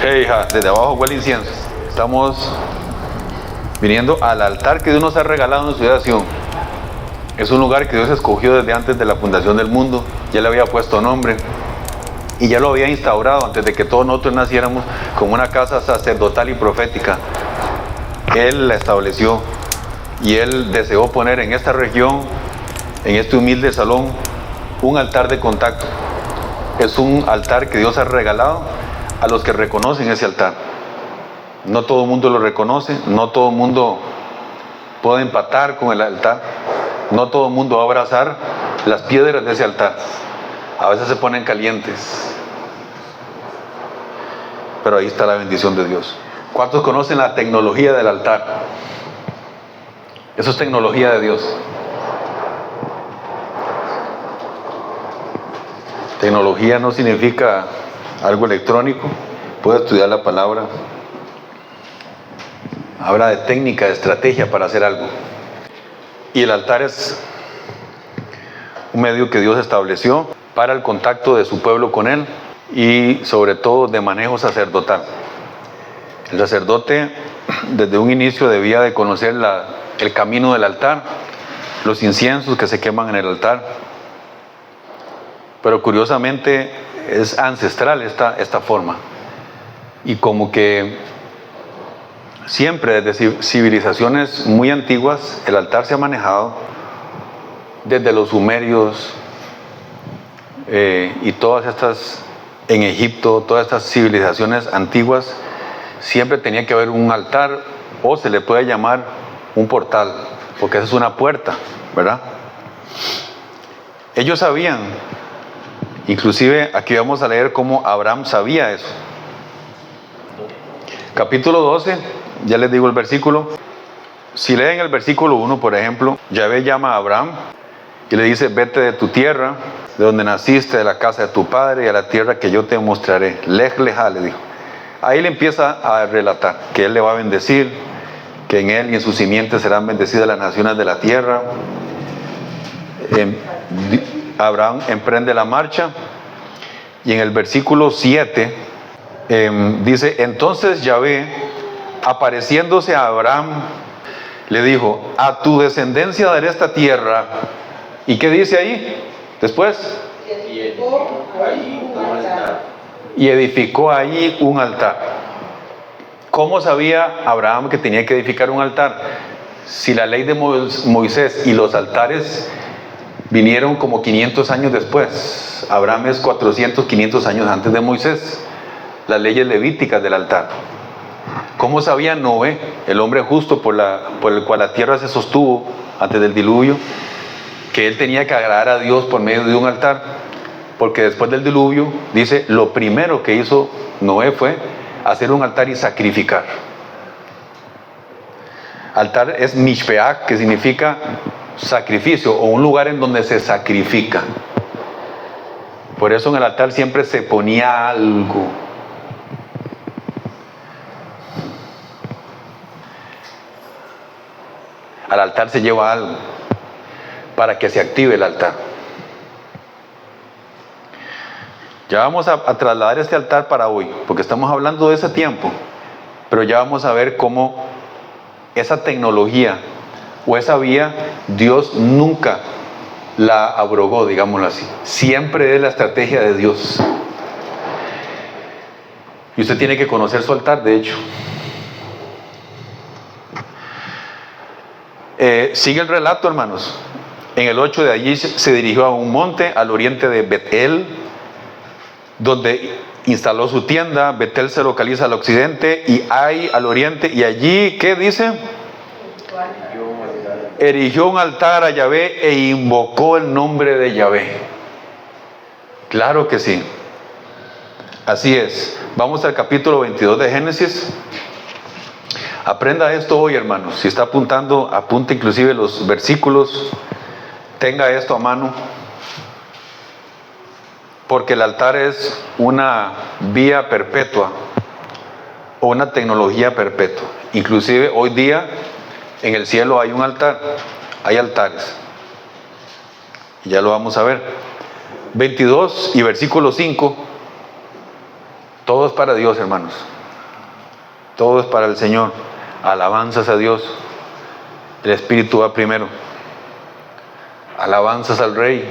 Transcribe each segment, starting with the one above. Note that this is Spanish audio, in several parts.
Hey, hija, desde abajo huele incienso. Estamos viniendo al altar que Dios nos ha regalado en Ciudad de Sion. Es un lugar que Dios escogió desde antes de la fundación del mundo. Ya le había puesto nombre y ya lo había instaurado antes de que todos nosotros naciéramos como una casa sacerdotal y profética. Él la estableció y Él deseó poner en esta región, en este humilde salón, un altar de contacto. Es un altar que Dios ha regalado a los que reconocen ese altar. No todo el mundo lo reconoce, no todo el mundo puede empatar con el altar, no todo el mundo va a abrazar las piedras de ese altar. A veces se ponen calientes, pero ahí está la bendición de Dios. ¿Cuántos conocen la tecnología del altar? Eso es tecnología de Dios. Tecnología no significa algo electrónico. Puede estudiar la palabra. Habla de técnica, de estrategia para hacer algo. Y el altar es un medio que Dios estableció para el contacto de su pueblo con Él y sobre todo de manejo sacerdotal. El sacerdote desde un inicio debía de conocer el camino del altar, los inciensos que se queman en el altar. Pero curiosamente es ancestral esta forma. Y como que siempre desde civilizaciones muy antiguas el altar se ha manejado, desde los sumerios y todas estas, en Egipto, todas estas civilizaciones antiguas, siempre tenía que haber un altar, o se le puede llamar un portal, porque esa es una puerta, ¿verdad? Ellos sabían, inclusive aquí vamos a leer cómo Abraham sabía eso. Capítulo 12, ya les digo el versículo. Si leen el versículo 1, por ejemplo, Yahvé llama a Abraham y le dice: vete de tu tierra, de donde naciste, de la casa de tu padre, y a la tierra que yo te mostraré. Lej leja, le dijo. Ahí le empieza a relatar que él le va a bendecir, que en él y en sus simientes serán bendecidas las naciones de la tierra. Abraham emprende la marcha y en el versículo 7 dice: entonces Yahvé, apareciéndose a Abraham, le dijo: a tu descendencia daré esta tierra. ¿Y qué dice ahí después? Y edificó allí un altar. ¿Cómo sabía Abraham que tenía que edificar un altar? Si la ley de Moisés y los altares vinieron como 500 años después. Abraham es 400, 500 años antes de Moisés. Las leyes levíticas del altar. ¿Cómo sabía Noé, el hombre justo por el cual la tierra se sostuvo antes del diluvio, que él tenía que agradar a Dios por medio de un altar? Porque después del diluvio, dice, lo primero que hizo Noé fue hacer un altar y sacrificar. Altar es mishpeach, que significa sacrificio, o un lugar en donde se sacrifica. Por eso en el altar siempre se ponía algo. Al altar se lleva algo para que se active el altar. Ya vamos a trasladar este altar para hoy, porque estamos hablando de ese tiempo, pero ya vamos a ver cómo esa tecnología o esa vía Dios nunca la abrogó, digámoslo así. Siempre es la estrategia de Dios. Y usted tiene que conocer su altar, de hecho. Sigue el relato, hermanos. En el 8 de allí se dirigió a un monte al oriente de Betel, donde instaló su tienda. Betel se localiza al occidente y Ai al oriente. Y allí, ¿qué dice? Erigió un altar a Yahvé e invocó el nombre de Yahvé. Claro que sí. Así es. Vamos al capítulo 22 de Génesis. Aprenda esto hoy, hermanos. Si está apuntando, apunte inclusive los versículos. Tenga esto a mano. Porque el altar es una vía perpetua o una tecnología perpetua. Inclusive hoy día en el cielo hay un altar, hay altares. Y ya lo vamos a ver. 22 y versículo 5. Todo es para Dios, hermanos. Todo es para el Señor. Alabanzas a Dios. El Espíritu va primero. Alabanzas al Rey.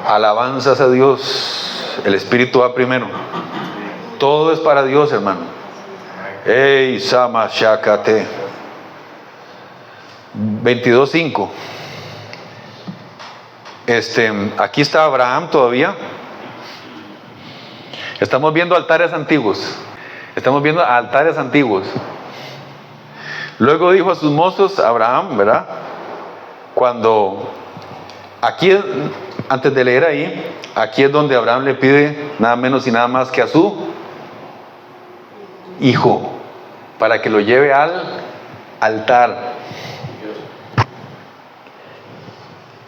Alabanzas a Dios. El Espíritu va primero. Todo es para Dios, hermano. Ey, Sama Shakate. 22:5. Aquí está Abraham todavía. Estamos viendo altares antiguos. Estamos viendo altares antiguos. Luego dijo a sus mozos, Abraham, ¿verdad? Cuando, aquí, antes de leer ahí, aquí es donde Abraham le pide nada menos y nada más que a su hijo, para que lo lleve al altar.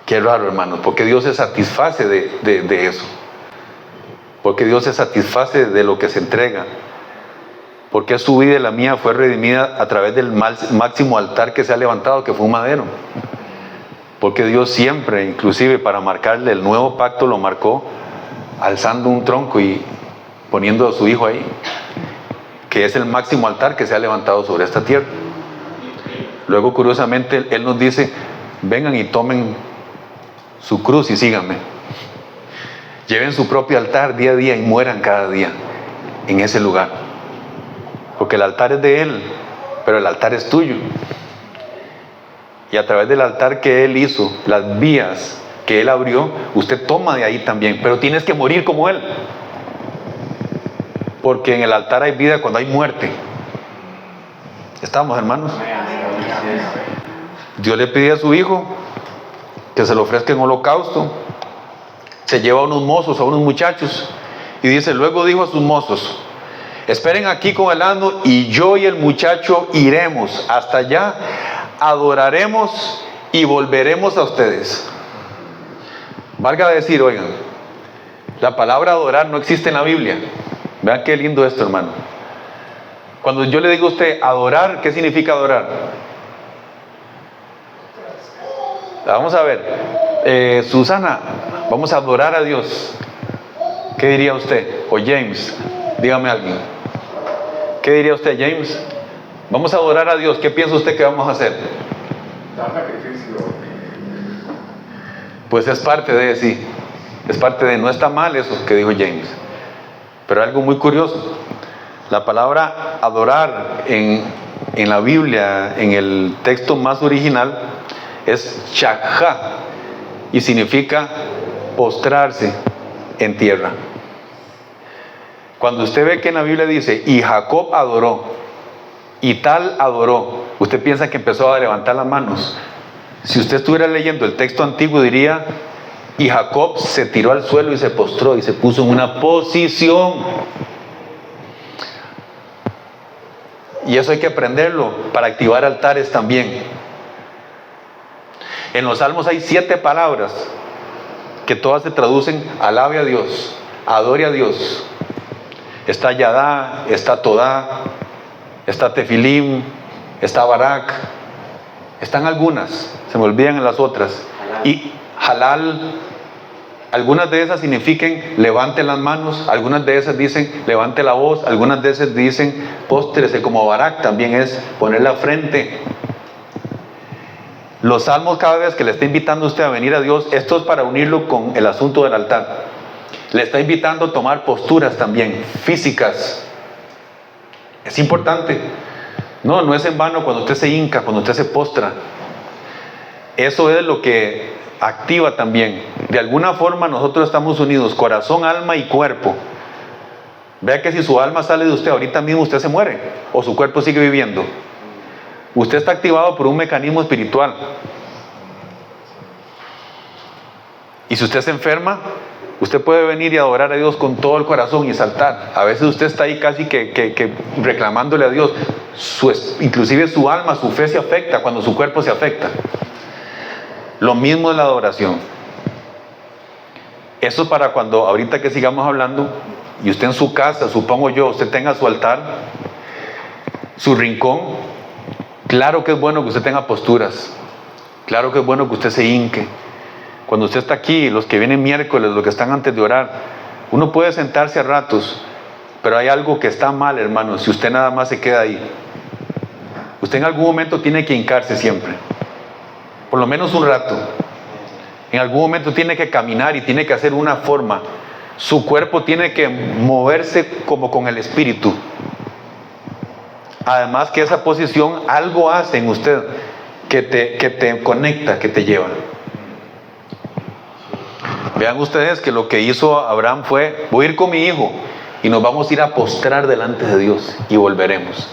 Qué raro, hermanos, porque Dios se satisface de eso. Porque Dios se satisface de lo que se entrega. Porque su vida y la mía fue redimida a través del máximo altar que se ha levantado, que fue un madero. Porque Dios siempre, inclusive para marcarle el nuevo pacto, lo marcó alzando un tronco y poniendo a su hijo ahí, que es el máximo altar que se ha levantado sobre esta tierra. Luego, curiosamente, Él nos dice, vengan y tomen su cruz y síganme. Lleven su propio altar día a día y mueran cada día en ese lugar. Porque el altar es de Él, pero el altar es tuyo. Y a través del altar que Él hizo, las vías que Él abrió, usted toma de ahí también, pero tienes que morir como Él. Porque en el altar hay vida cuando hay muerte. ¿Estamos, hermanos? Dios le pide a su hijo que se lo ofrezca en holocausto. Se lleva a unos mozos, a unos muchachos, y dice, luego dijo a sus mozos, esperen aquí con el asno y yo y el muchacho iremos hasta allá, adoraremos y volveremos a ustedes. Valga decir, oigan, la palabra adorar no existe en la Biblia. Vean qué lindo esto, hermano. Cuando yo le digo a usted adorar, ¿qué significa adorar? Vamos a ver. Susana, vamos a adorar a Dios. ¿Qué diría usted? O James, dígame alguien. ¿Qué diría usted, James? Vamos a adorar a Dios. ¿Qué piensa usted que vamos a hacer? Dar sacrificio. Pues es parte de, sí. Es parte de, no está mal eso que dijo James. Pero algo muy curioso. La palabra adorar en la Biblia, en el texto más original, es shakha. Y significa postrarse en tierra. Cuando usted ve que en la Biblia dice, y Jacob adoró, y tal adoró, usted piensa que empezó a levantar las manos. Si usted estuviera leyendo el texto antiguo, diría, y Jacob se tiró al suelo y se postró y se puso en una posición. Y eso hay que aprenderlo para activar altares también. En los Salmos hay 7 palabras que todas se traducen alabe a Dios, adore a Dios. Está Yadá, está Todá, está Tefilim, está Barak. Están algunas, se me olvidan en las otras. Y halal, algunas de esas significan levante las manos, algunas de esas dicen levante la voz, algunas de esas dicen póstrese, como Barak también es poner la frente. Los salmos, cada vez que le está invitando a usted a venir a Dios, esto es para unirlo con el asunto del altar. Le está invitando a tomar posturas también, físicas. Es importante. No es en vano cuando usted se hinca, cuando usted se postra. Eso es lo que activa también. De alguna forma nosotros estamos unidos, corazón, alma y cuerpo. Vea que si su alma sale de usted, ahorita mismo usted se muere, o su cuerpo sigue viviendo. Usted está activado por un mecanismo espiritual. Y si usted se enferma, usted puede venir y adorar a Dios con todo el corazón y saltar. A veces usted está ahí casi que reclamándole a Dios. Inclusive su alma, su fe se afecta cuando su cuerpo se afecta. Lo mismo es la adoración. Eso para cuando, ahorita que sigamos hablando, y usted en su casa, supongo yo, usted tenga su altar, su rincón. Claro que es bueno que usted tenga posturas. Claro que es bueno que usted se hinque. Cuando usted está aquí, los que vienen miércoles, los que están antes de orar, uno puede sentarse a ratos, Pero hay algo que está mal, hermanos, si usted nada más se queda ahí. Usted en algún momento tiene que hincarse siempre, por lo menos un rato. En algún momento tiene que caminar y tiene que hacer una forma. Su cuerpo tiene que moverse como con el espíritu. Además que esa posición algo hace en usted que te conecta, que te lleva. Vean ustedes que lo que hizo Abraham fue: voy a ir con mi hijo y nos vamos a ir a postrar delante de Dios y volveremos.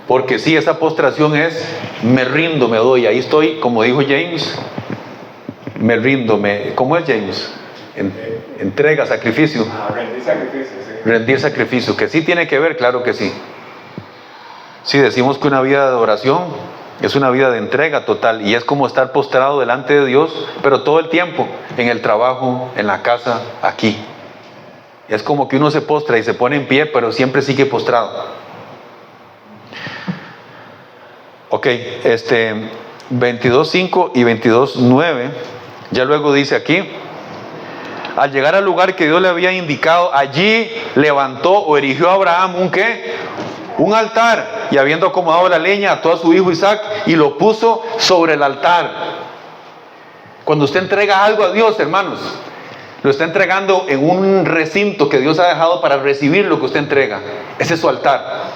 Porque sí, esa postración es: me rindo, me doy. Ahí estoy, como dijo James, me rindo. ¿Cómo es James? Entrega, sacrificio. Rendir sacrificio, sí. Rendir sacrificio, que sí tiene que ver, claro que sí. Sí, decimos que una vida de adoración es una vida de entrega total, y es como estar postrado delante de Dios, pero todo el tiempo, en el trabajo, en la casa, aquí. Es como que uno se postra y se pone en pie, pero siempre sigue postrado. Ok, 22.5 y 22.9, ya luego dice aquí: al llegar al lugar que Dios le había indicado, allí levantó o erigió a Abraham ¿un qué? Un altar, y habiendo acomodado la leña, ató a su hijo Isaac y lo puso sobre el altar. Cuando usted entrega algo a Dios, hermanos, lo está entregando en un recinto que Dios ha dejado para recibir lo que usted entrega. Ese es su altar.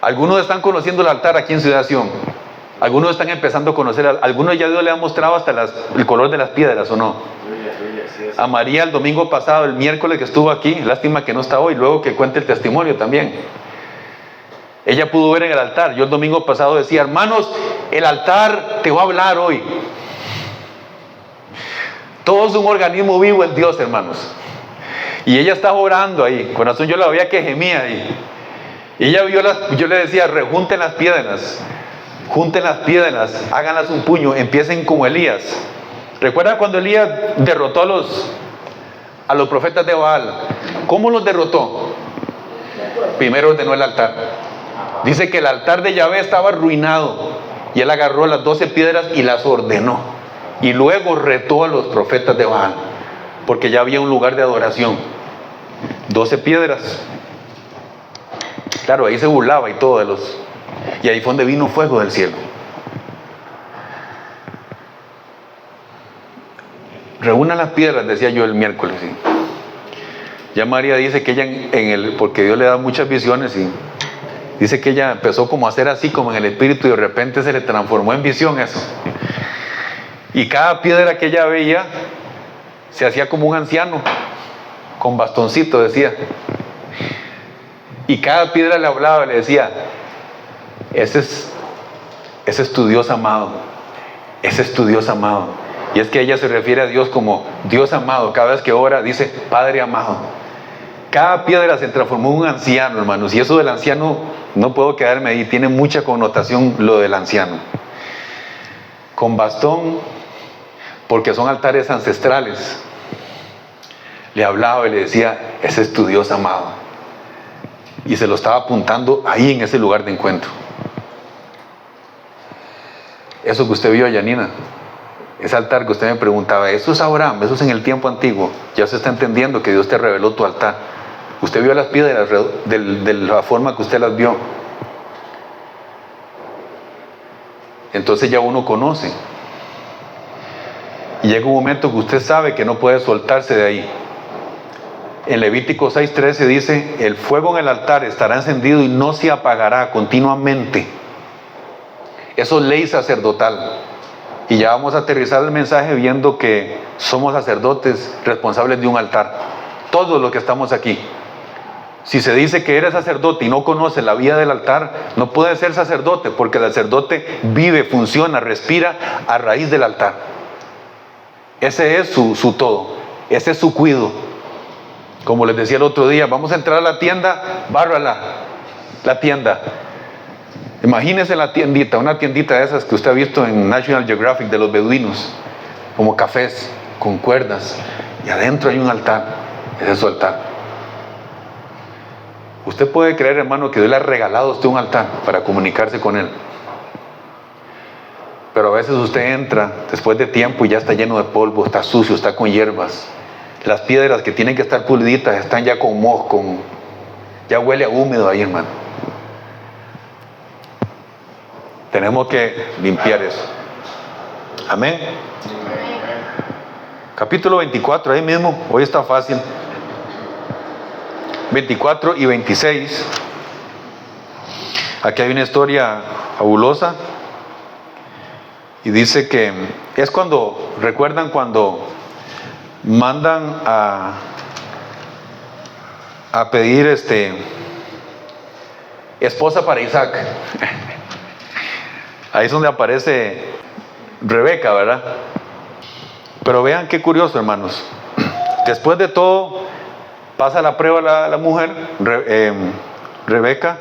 Algunos están conociendo el altar aquí en Ciudad Sion. Algunos están empezando a conocer. Algunos ya Dios le ha mostrado hasta el color de las piedras, ¿o no? A María el domingo pasado, el miércoles que estuvo aquí, lástima que no está hoy, luego que cuente el testimonio también. Ella pudo ver en el altar. Yo el domingo pasado decía: hermanos, el altar te va a hablar hoy. Todo es un organismo vivo en Dios, hermanos. Y ella estaba orando ahí, con razón yo la veía que gemía ahí. Y ella vio yo le decía: rejunten las piedras, junten las piedras, háganlas un puño, empiecen como Elías. ¿Recuerdan cuando Elías derrotó a los profetas de Baal? ¿Cómo los derrotó? Primero ordenó el altar. Dice que el altar de Yahvé estaba arruinado, y él agarró las 12 piedras y las ordenó. Y luego retó a los profetas de Baal, porque ya había un lugar de adoración. 12 piedras. Claro, ahí se burlaba y todo y ahí fue donde vino fuego del cielo. Reúnan las piedras, decía yo el miércoles. ¿Sí? Ya María dice que ella porque Dios le da muchas visiones, y dice que ella empezó como a hacer así, como en el espíritu, y de repente se le transformó en visión eso. Y cada piedra que ella veía se hacía como un anciano, con bastoncito, decía. Y cada piedra le hablaba, le decía: ese es tu Dios amado, ese es tu Dios amado. Y es que ella se refiere a Dios como Dios amado. Cada vez que ora dice: Padre amado. Cada piedra se transformó en un anciano, hermanos. Y eso del anciano, no puedo quedarme ahí, tiene mucha connotación lo del anciano. Con bastón, porque son altares ancestrales. Le hablaba y le decía: ese es tu Dios amado. Y se lo estaba apuntando ahí en ese lugar de encuentro. Eso que usted vio, Yanina, ese altar que usted me preguntaba, eso es Abraham, eso es en el tiempo antiguo. Ya se está entendiendo que Dios te reveló tu altar. Usted vio las piedras de la forma que usted las vio. Entonces ya uno conoce. Y llega un momento que usted sabe que no puede soltarse de ahí. En Levítico 6:13 dice: el fuego en el altar estará encendido y no se apagará continuamente. Eso es ley sacerdotal. Y ya vamos a aterrizar el mensaje viendo que somos sacerdotes responsables de un altar. Todos los que estamos aquí. Si se dice que eres sacerdote y no conoce la vida del altar, no puede ser sacerdote, porque el sacerdote vive, funciona, respira a raíz del altar. Ese es su todo. Ese es su cuido. Como les decía el otro día, vamos a entrar a la tienda, bárrala, la tienda. Imagínese la tiendita, una tiendita de esas que usted ha visto en National Geographic de los beduinos, como cafés, con cuerdas, y adentro hay un altar. Ese es su altar. Usted puede creer, hermano, que Dios le ha regalado a usted un altar para comunicarse con Él. Pero a veces usted entra después de tiempo y ya está lleno de polvo, está sucio, está con hierbas. Las piedras que tienen que estar puliditas están ya con moho, ya huele a húmedo ahí, hermano. Tenemos que limpiar eso. Amén. Capítulo 24, ahí mismo, hoy está fácil. 24 y 26. Aquí hay una historia fabulosa. Y dice que es cuando, ¿recuerdan cuando mandan a pedir esposa para Isaac? Ahí es donde aparece Rebeca, ¿verdad? Pero vean qué curioso, hermanos. Después de todo, pasa la prueba la mujer, Rebeca.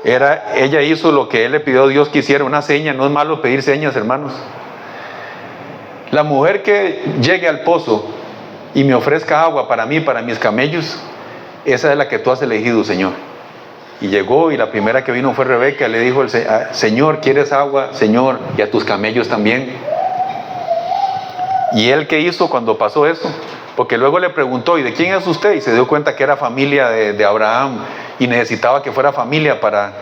Ella hizo lo que él le pidió a Dios que hiciera, una seña. No es malo pedir señas, hermanos. La mujer que llegue al pozo y me ofrezca agua para mí, para mis camellos, esa es la que tú has elegido, Señor. Y llegó, y la primera que vino fue Rebeca. Le dijo: Señor, ¿quieres agua? Señor, y a tus camellos también. ¿Y él qué hizo cuando pasó eso? Porque luego le preguntó: ¿y de quién es usted? Y se dio cuenta que era familia de Abraham, y necesitaba que fuera familia para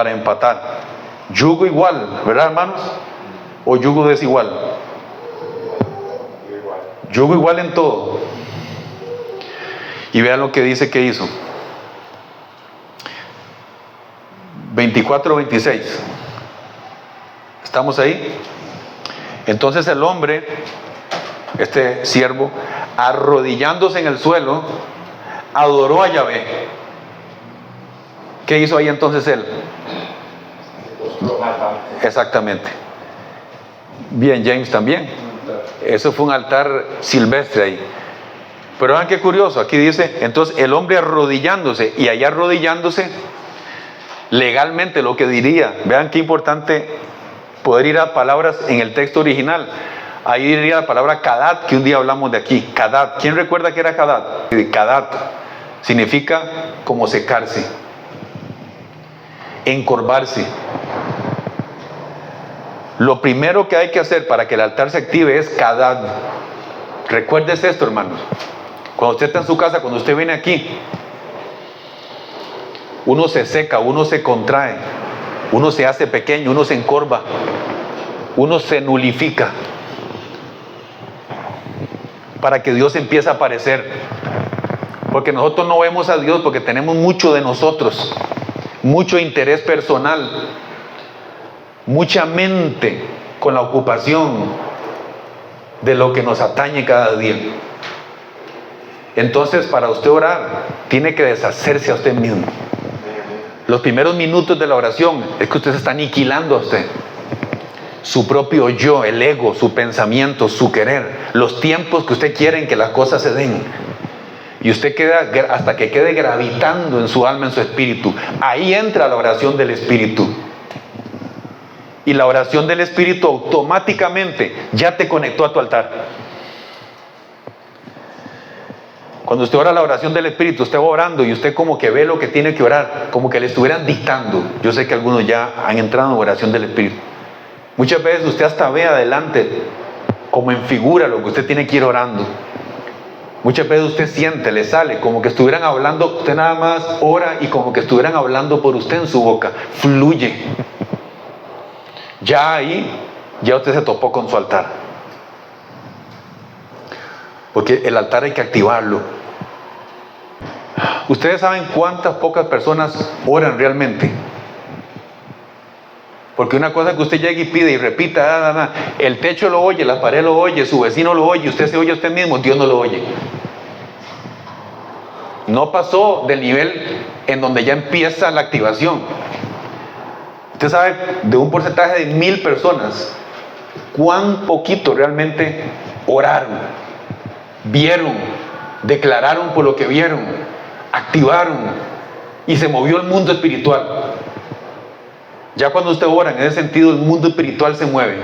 empatar. Yugo igual, ¿verdad, hermanos? ¿O yugo desigual? Yugo igual en todo. Y vean lo que dice que hizo. 24-26. ¿Estamos ahí? Entonces el hombre, este siervo, arrodillándose en el suelo, adoró a Yahvé. ¿Qué hizo ahí entonces él? Exactamente. Bien, James también. Eso fue un altar silvestre ahí. Pero vean qué curioso, aquí dice, entonces el hombre arrodillándose, y allá arrodillándose, legalmente lo que diría, vean qué importante poder ir a palabras en el texto original. Ahí diría la palabra kadat, que un día hablamos de aquí. Kadat, ¿quién recuerda qué era kadat? Kadat significa como secarse, encorvarse. Lo primero que hay que hacer para que el altar se active es kadat. Recuérdese esto, hermanos. Cuando usted está en su casa, cuando usted viene aquí, uno se seca, uno se contrae, uno se hace pequeño, uno se encorva, uno se nulifica, para que Dios empiece a aparecer. Porque nosotros no vemos a Dios porque tenemos mucho de nosotros, mucho interés personal, mucha mente con la ocupación de lo que nos atañe cada día. Entonces, para usted orar, tiene que deshacerse a usted mismo. Los primeros minutos de la oración es que usted se está aniquilando a usted, su propio yo, el ego, su pensamiento, su querer, los tiempos que usted quiere en que las cosas se den. Y usted queda hasta que quede gravitando en su alma, en su espíritu. Ahí entra la oración del espíritu. Y la oración del espíritu automáticamente ya te conectó a tu altar. Cuando usted ora la oración del espíritu, usted va orando y usted como que ve lo que tiene que orar, como que le estuvieran dictando. Yo sé que algunos ya han entrado en oración del espíritu. Muchas veces usted hasta ve adelante, como en figura, lo que usted tiene que ir orando. Muchas veces usted siente, le sale como que estuvieran hablando, usted nada más ora y como que estuvieran hablando por usted en su boca. Fluye. Ya ahí, ya usted se topó con su altar. Porque el altar hay que activarlo. Ustedes saben cuántas pocas personas oran realmente. Porque una cosa es que usted llegue y pide y repita, el techo lo oye, la pared lo oye, su vecino lo oye, usted se oye a usted mismo, Dios no lo oye. No pasó del nivel en donde ya empieza la activación. Usted sabe, de un porcentaje de 1000 personas, cuán poquito realmente oraron, vieron, declararon por lo que vieron, activaron y se movió el mundo espiritual. Ya cuando usted ora en ese sentido, el mundo espiritual se mueve.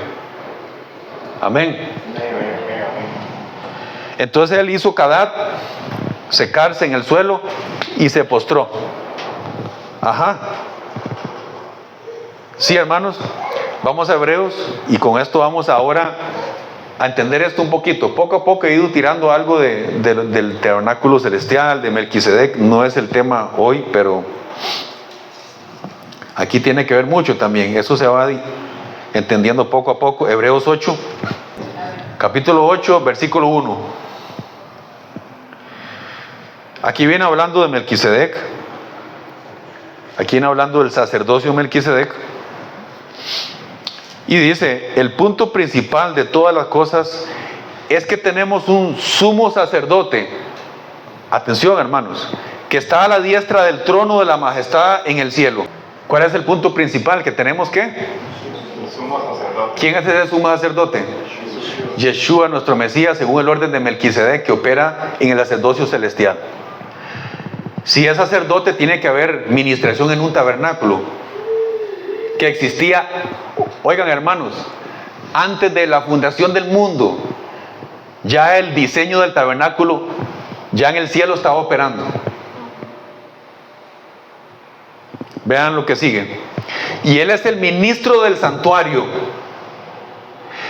Amén. Entonces él hizo kadat, secarse en el suelo, y se postró. Ajá. Sí, hermanos, vamos a Hebreos, y con esto vamos ahora a entender esto un poquito. Poco a poco he ido tirando algo del tabernáculo celestial, de Melquisedec. No es el tema hoy, pero aquí tiene que ver mucho también. Eso se va entendiendo poco a poco. Hebreos 8, capítulo 8, versículo 1. Aquí viene hablando de Melquisedec. Aquí viene hablando del sacerdocio de Melquisedec. Y dice, el punto principal de todas las cosas es que tenemos un sumo sacerdote. Atención, hermanos, que está a la diestra del trono de la majestad en el cielo. ¿Cuál es el punto principal? Que tenemos ¿qué? El sumo sacerdote. ¿Quién es ese sumo sacerdote? Yeshua, nuestro Mesías, según el orden de Melquisedec, que opera en el sacerdocio celestial. Si es sacerdote, tiene que haber ministración en un tabernáculo que existía. Oigan, hermanos, antes de la fundación del mundo, ya el diseño del tabernáculo ya en el cielo estaba operando. Vean lo que sigue. Y él es el ministro del santuario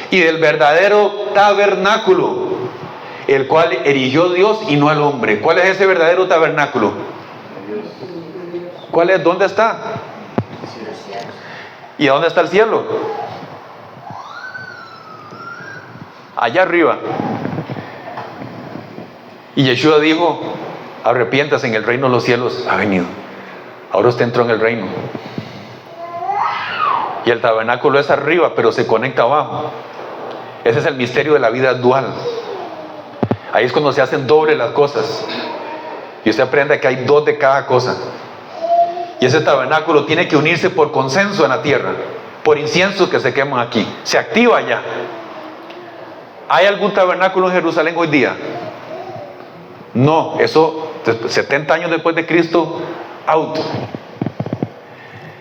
y del verdadero tabernáculo, el cual erigió Dios y no el hombre. ¿Cuál es ese verdadero tabernáculo? ¿Cuál es? ¿Dónde está? ¿Y a dónde está el cielo? Allá arriba. Y Yeshua dijo, arrepiéntase, en el reino de los cielos ha venido. Ahora usted entró en el reino. Y el tabernáculo es arriba, pero se conecta abajo. Ese es el misterio de la vida dual. Ahí es cuando se hacen doble las cosas. Y usted aprende que hay dos de cada cosa. Y ese tabernáculo tiene que unirse por consenso en la tierra, por inciensos que se queman aquí. Se activa allá. ¿Hay algún tabernáculo en Jerusalén hoy día? No, eso 70 años después de Cristo, out.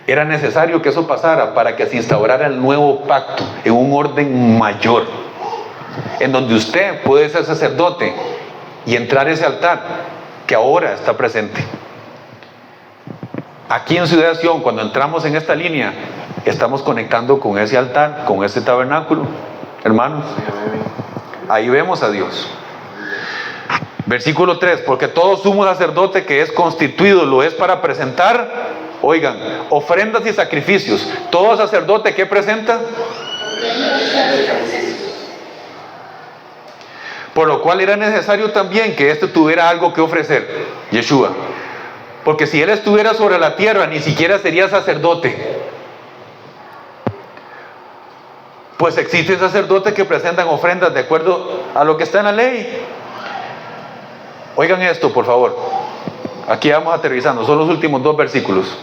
Era necesario que eso pasara para que se instaurara el nuevo pacto en un orden mayor, en donde usted puede ser sacerdote y entrar a ese altar que ahora está presente. Aquí en Ciudad de Sion, cuando entramos en esta línea, estamos conectando con ese altar, con ese tabernáculo, hermanos. Ahí vemos a Dios. Versículo 3, porque todo sumo sacerdote que es constituido lo es para presentar, oigan, ofrendas y sacrificios. Todo sacerdote que presenta, por lo cual era necesario también que éste tuviera algo que ofrecer, Yeshua. Porque si él estuviera sobre la tierra, ni siquiera sería sacerdote. Pues existen sacerdotes que presentan ofrendas de acuerdo a lo que está en la ley. Oigan esto, por favor. Aquí vamos aterrizando, son los últimos 2 versículos.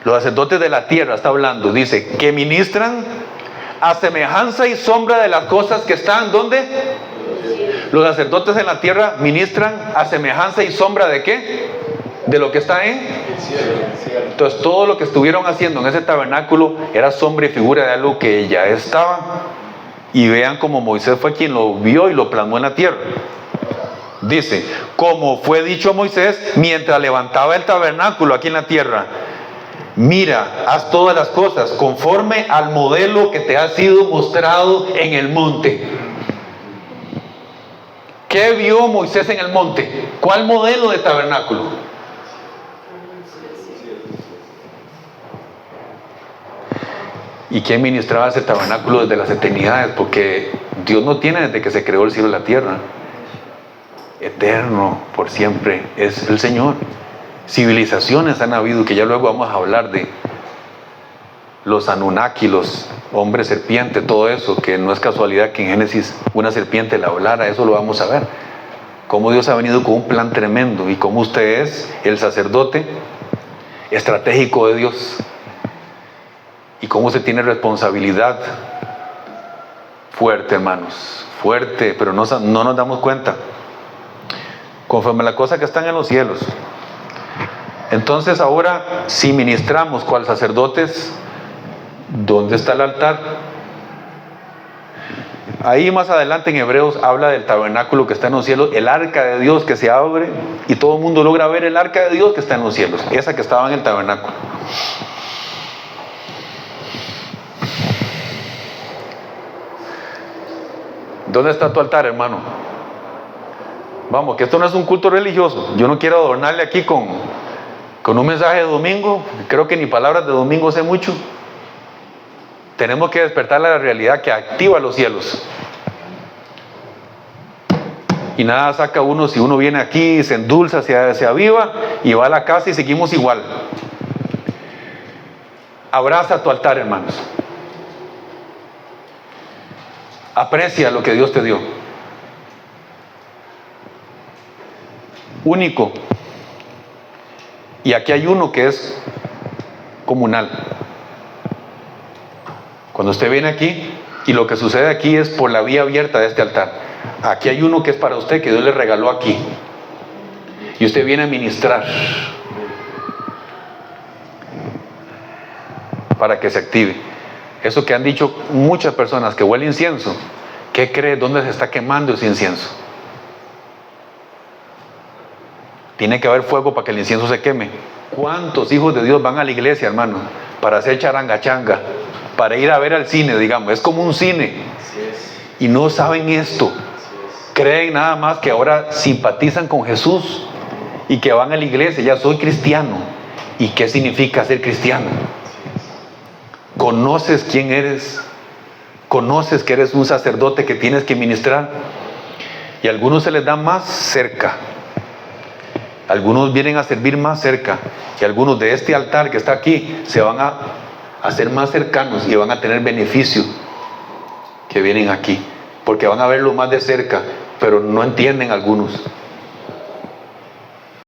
Los sacerdotes de la tierra, está hablando, dice, que ministran a semejanza y sombra de las cosas que están, ¿dónde? Los sacerdotes en la tierra ministran a semejanza y sombra ¿de qué? De lo que está en el cielo. Entonces todo lo que estuvieron haciendo en ese tabernáculo era sombra y figura de algo que ya estaba. Y vean cómo Moisés fue quien lo vio y lo plasmó en la tierra. Dice, como fue dicho a Moisés mientras levantaba el tabernáculo aquí en la tierra: mira, haz todas las cosas conforme al modelo que te ha sido mostrado en el monte. ¿Qué vio Moisés en el monte? ¿Cuál modelo de tabernáculo? ¿Y quién ministraba ese tabernáculo desde las eternidades? Porque Dios no tiene desde que se creó el cielo y la tierra. Eterno, por siempre, es el Señor. Civilizaciones han habido, que ya luego vamos a hablar de los Anunnaki, los hombres serpiente, todo eso, que no es casualidad que en Génesis una serpiente le hablara. Eso lo vamos a ver. Cómo Dios ha venido con un plan tremendo y cómo usted es el sacerdote estratégico de Dios. Y cómo usted tiene responsabilidad fuerte, hermanos, fuerte, pero no nos damos cuenta. Conforme a las cosas que están en los cielos. Entonces ahora, si ministramos cual sacerdotes, ¿dónde está el altar? Ahí más adelante en Hebreos habla del tabernáculo que está en los cielos, el arca de Dios que se abre y todo el mundo logra ver el arca de Dios que está en los cielos, esa que estaba en el tabernáculo. ¿Dónde está tu altar, hermano? Vamos, que esto no es un culto religioso. Yo no quiero adornarle aquí con un mensaje de domingo. Creo que ni palabras de domingo sé mucho. Tenemos que despertar a la realidad que activa los cielos. Y nada saca uno si uno viene aquí, se endulza, se aviva y va a la casa y seguimos igual. Abraza tu altar, hermanos. Aprecia lo que Dios te dio. Único. Y aquí hay uno que es comunal. Cuando usted viene aquí, y lo que sucede aquí es por la vía abierta de este altar. Aquí hay uno que es para usted, que Dios le regaló aquí. Y usted viene a ministrar para que se active. Eso que han dicho muchas personas, que huele incienso. ¿Qué cree? ¿Dónde se está quemando ese incienso? Tiene que haber fuego para que el incienso se queme. ¿Cuántos hijos de Dios van a la iglesia, hermano? Para hacer charangachanga, para ir a ver al cine, digamos. Es como un cine. Y no saben esto. Creen nada más que ahora simpatizan con Jesús y que van a la iglesia. Ya soy cristiano. ¿Y qué significa ser cristiano? ¿Conoces quién eres? ¿Conoces que eres un sacerdote que tienes que ministrar? Y a algunos se les da más cerca. Algunos vienen a servir más cerca. Y algunos de este altar que está aquí se van a hacer más cercanos y van a tener beneficio que vienen aquí. Porque van a verlo más de cerca, pero no entienden algunos.